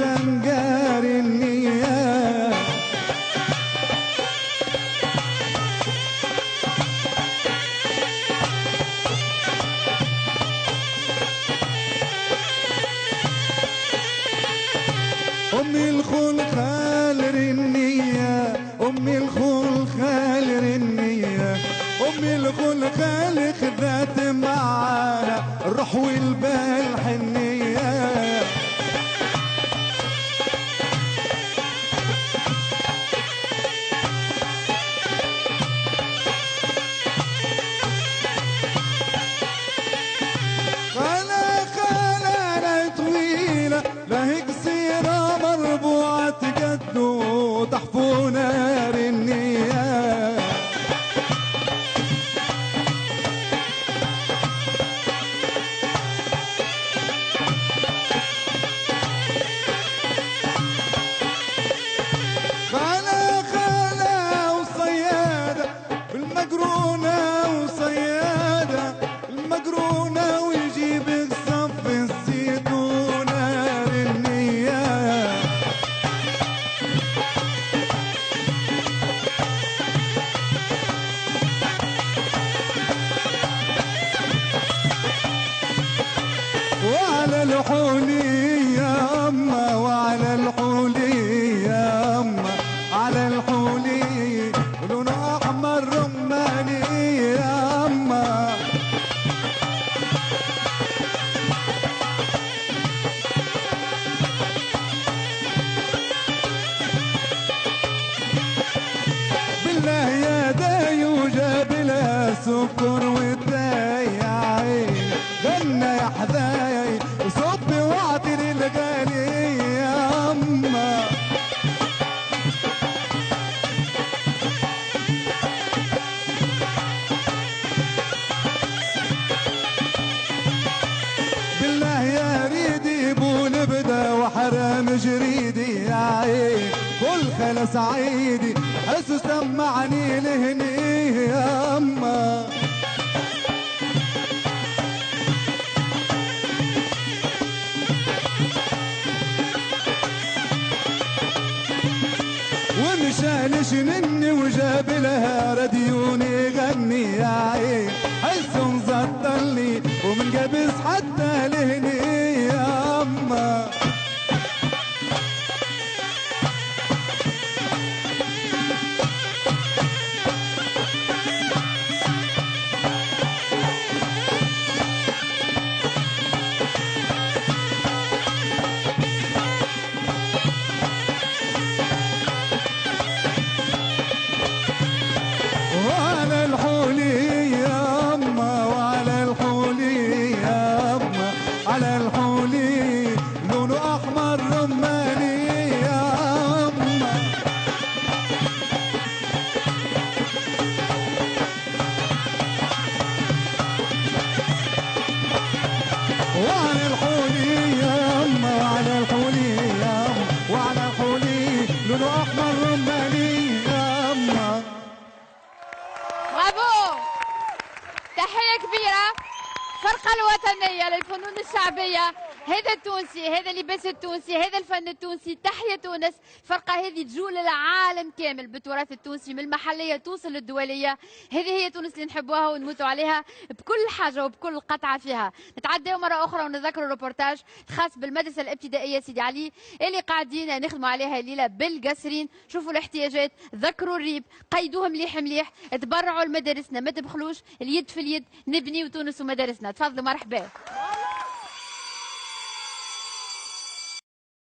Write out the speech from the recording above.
وزنجار النية. أمي الخول خال رنية، أمي الخول خال رنية، أمي الخول خال خذات معاها الروح والبال حنية. خالة خالة لا طويلة لا هيك سيرة مربوعة جد وتحفونا رنية. خالة خالة وصيادة بالمقرونة وصيادة المقرونة ويجيب الصف الزيتونة رنية. وعلى الحولي يا أما، وعلى الحولي يا أما، على الحولي لونه أحمر رماني يا أما. بالله يا داي وجاب لها سكر والداي يا عيني غنى يا حذاي صبي واعطي للغالي يا أما. بالله يا ريدي بول بدا وحرام جريدي يا عين كل خلص عيدي حسوا سمعني لهني يا أما. ومشالش مني وجاب لها راديوني غني يا عين حسوا مزطلي ومن قبس حتى لهني يا أما. وعلى الحولي يا أما، وعلى الحولي يا أما، على الحولي لونه أحمر رماني يا أما. وعلى الحولي يا أما، وعلى الحولي يا أما، وعلى الحولي لونه أحمر رماني يا أما. برافو، تحية كبيرة. الفرقة الوطنية للفنون الشعبية، هذا التونسي، هذا اللباس التونسي، هذا الفن التونسي، تحية تونس. الفرقة هذه تجول العالم كامل بالتراث التونسي من المحلية توصل للدولية. هذه هي تونس اللي نحبوها ونموتوا عليها بكل حاجة وبكل قطعة فيها. نتعداو مرة أخرى ونذكروا الروبورتاج الخاص بالمدرسة الابتدائية سيدي علي اللي قاعدين نخدموا عليها الليلة بالقصرين. شوفوا الاحتياجات، ذكروا الريب، قيدوها مليح مليح، تبرعوا لمدارسنا، ما تبخلوش، اليد في اليد نبنيو تونس ومدارسنا. تفضلوا مرحبا.